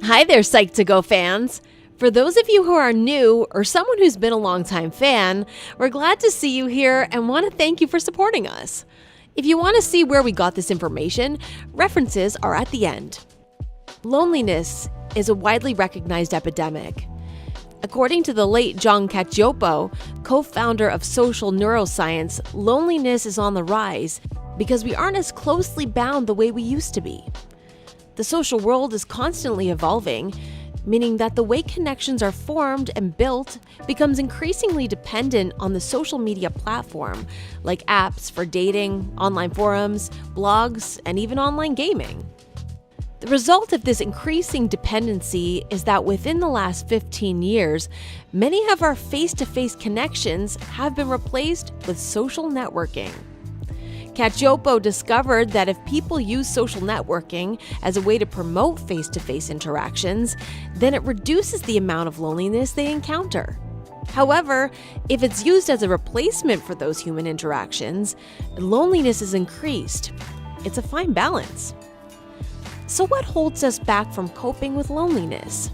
Hi there, Psyched to Go fans! For those of you who are new or someone who's been a longtime fan, we're glad to see you here and want to thank you for supporting us. If you want to see where we got this information, references are at the end. Loneliness is a widely recognized epidemic. According to the late John Cacioppo, co-founder of social neuroscience, loneliness is on the rise because we aren't as closely bound the way we used to be. The social world is constantly evolving, meaning that the way connections are formed and built becomes increasingly dependent on the social media platform, like apps for dating, online forums, blogs, and even online gaming. The result of this increasing dependency is that within the last 15 years, many of our face-to-face connections have been replaced with social networking. Cacioppo discovered that if people use social networking as a way to promote face-to-face interactions, then it reduces the amount of loneliness they encounter. However, if it's used as a replacement for those human interactions, loneliness is increased. It's a fine balance. So what holds us back from coping with loneliness?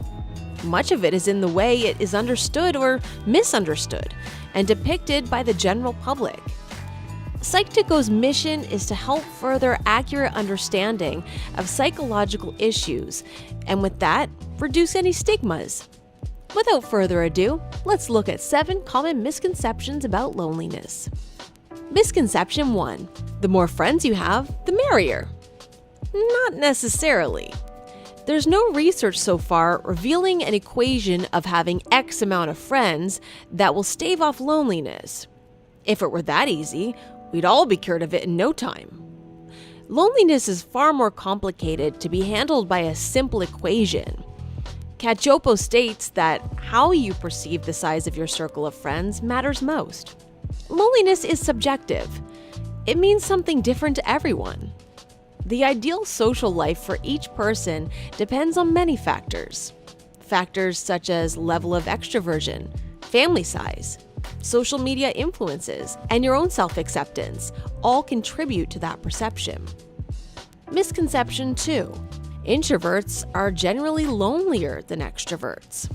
Much of it is in the way it is understood or misunderstood and depicted by the general public. Psyched to Go's mission is to help further accurate understanding of psychological issues, and with that, reduce any stigmas. Without further ado, let's look at 7 common misconceptions about loneliness. Misconception 1. The more friends you have, the merrier. Not necessarily. There's no research so far revealing an equation of having X amount of friends that will stave off loneliness. If it were that easy, we'd all be cured of it in no time. Loneliness is far more complicated to be handled by a simple equation. Cacioppo states that how you perceive the size of your circle of friends matters most. Loneliness is subjective. It means something different to everyone. The ideal social life for each person depends on many factors. Factors such as level of extroversion, family size, social media influences, and your own self-acceptance all contribute to that perception. Misconception 2. Introverts are generally lonelier than extroverts.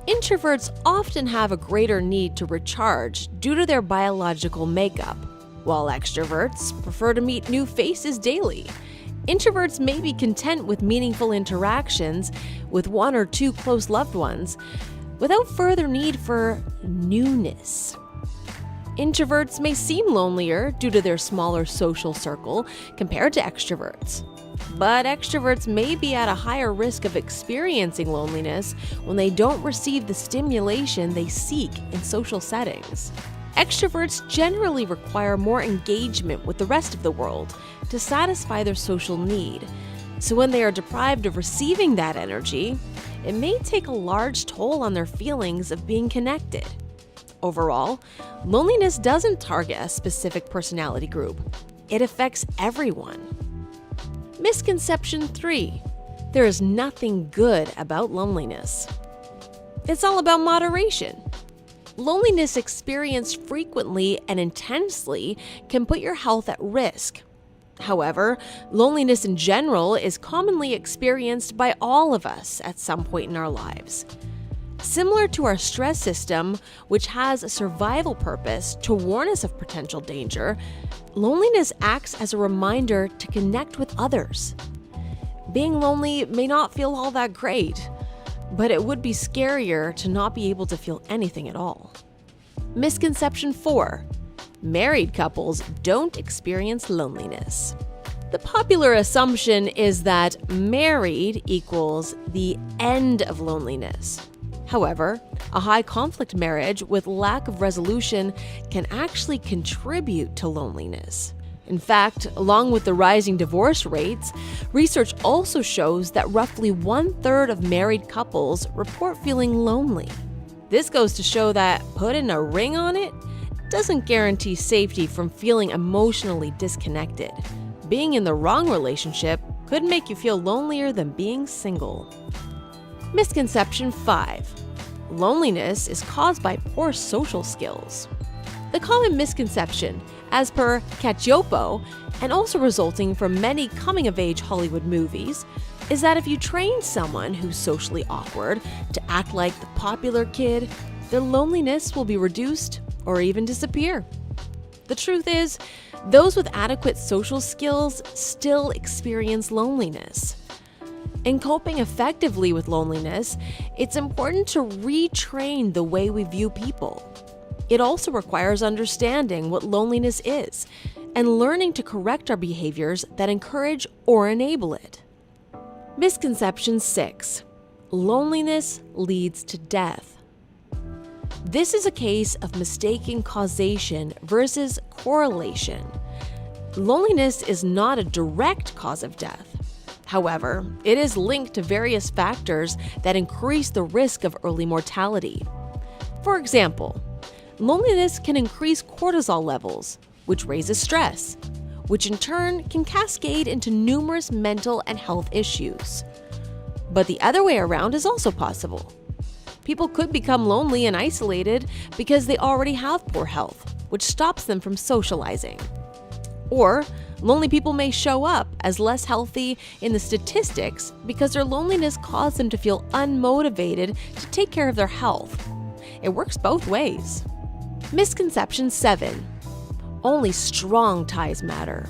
Introverts often have a greater need to recharge due to their biological makeup, while extroverts prefer to meet new faces daily. Introverts may be content with meaningful interactions with 1 or 2 close loved ones, without further need for newness. Introverts may seem lonelier due to their smaller social circle compared to extroverts. But extroverts may be at a higher risk of experiencing loneliness when they don't receive the stimulation they seek in social settings. Extroverts generally require more engagement with the rest of the world to satisfy their social need. So when they are deprived of receiving that energy, it may take a large toll on their feelings of being connected. Overall, loneliness doesn't target a specific personality group. It affects everyone. Misconception 3. There is nothing good about loneliness. It's all about moderation. Loneliness experienced frequently and intensely can put your health at risk. However, loneliness in general is commonly experienced by all of us at some point in our lives. Similar to our stress system, which has a survival purpose to warn us of potential danger, loneliness acts as a reminder to connect with others. Being lonely may not feel all that great, but it would be scarier to not be able to feel anything at all. Misconception 4. Married couples don't experience loneliness. The popular assumption is that married equals the end of loneliness. However, a high conflict marriage with lack of resolution can actually contribute to loneliness. In fact, along with the rising divorce rates, research also shows that roughly 1/3 of married couples report feeling lonely. This goes to show that putting a ring on it doesn't guarantee safety from feeling emotionally disconnected. Being in the wrong relationship could make you feel lonelier than being single. Misconception 5. Loneliness is caused by poor social skills. The common misconception, as per Cacioppo, and also resulting from many coming-of-age Hollywood movies, is that if you train someone who's socially awkward to act like the popular kid, their loneliness will be reduced or even disappear. The truth is, those with adequate social skills still experience loneliness. In coping effectively with loneliness, it's important to retrain the way we view people. It also requires understanding what loneliness is and learning to correct our behaviors that encourage or enable it. Misconception 6. Loneliness leads to death. This is a case of mistaking causation versus correlation. Loneliness is not a direct cause of death. However, it is linked to various factors that increase the risk of early mortality. For example, loneliness can increase cortisol levels, which raises stress, which in turn can cascade into numerous mental and health issues. But the other way around is also possible. People could become lonely and isolated because they already have poor health, which stops them from socializing. Or, lonely people may show up as less healthy in the statistics because their loneliness caused them to feel unmotivated to take care of their health. It works both ways. Misconception 7. Only strong ties matter.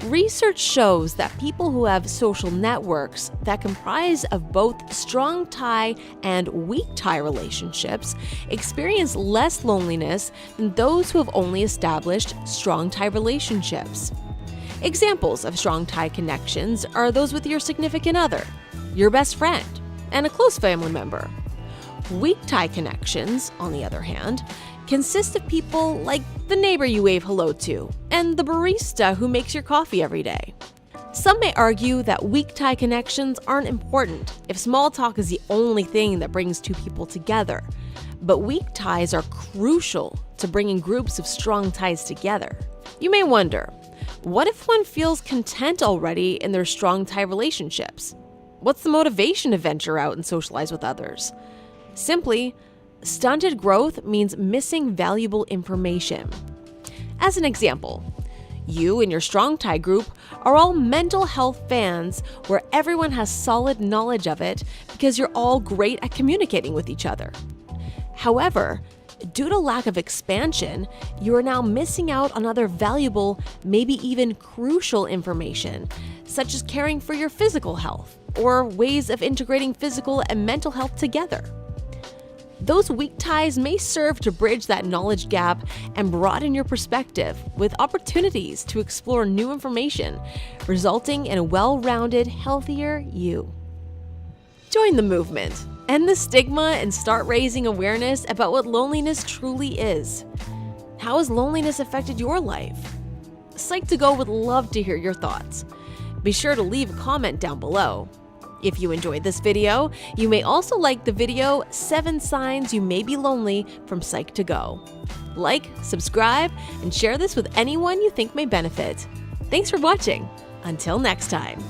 Research shows that people who have social networks that comprise of both strong tie and weak tie relationships experience less loneliness than those who have only established strong tie relationships. Examples of strong tie connections are those with your significant other, your best friend, and a close family member. Weak tie connections, on the other hand, consist of people like the neighbor you wave hello to and the barista who makes your coffee every day. Some may argue that weak tie connections aren't important if small talk is the only thing that brings two people together. But weak ties are crucial to bringing groups of strong ties together. You may wonder, what if one feels content already in their strong tie relationships? What's the motivation to venture out and socialize with others? Simply, stunted growth means missing valuable information. As an example, you and your strong tie group are all mental health fans where everyone has solid knowledge of it because you're all great at communicating with each other. However, due to lack of expansion, you are now missing out on other valuable, maybe even crucial information, such as caring for your physical health or ways of integrating physical and mental health together. Those weak ties may serve to bridge that knowledge gap and broaden your perspective with opportunities to explore new information, resulting in a well-rounded, healthier you. Join the movement, end the stigma, and start raising awareness about what loneliness truly is. How has loneliness affected your life? Psych2Go would love to hear your thoughts. Be sure to leave a comment down below. If you enjoyed this video, you may also like the video 7 Signs You May Be Lonely from Psych2Go. Like, subscribe, and share this with anyone you think may benefit. Thanks for watching. Until next time.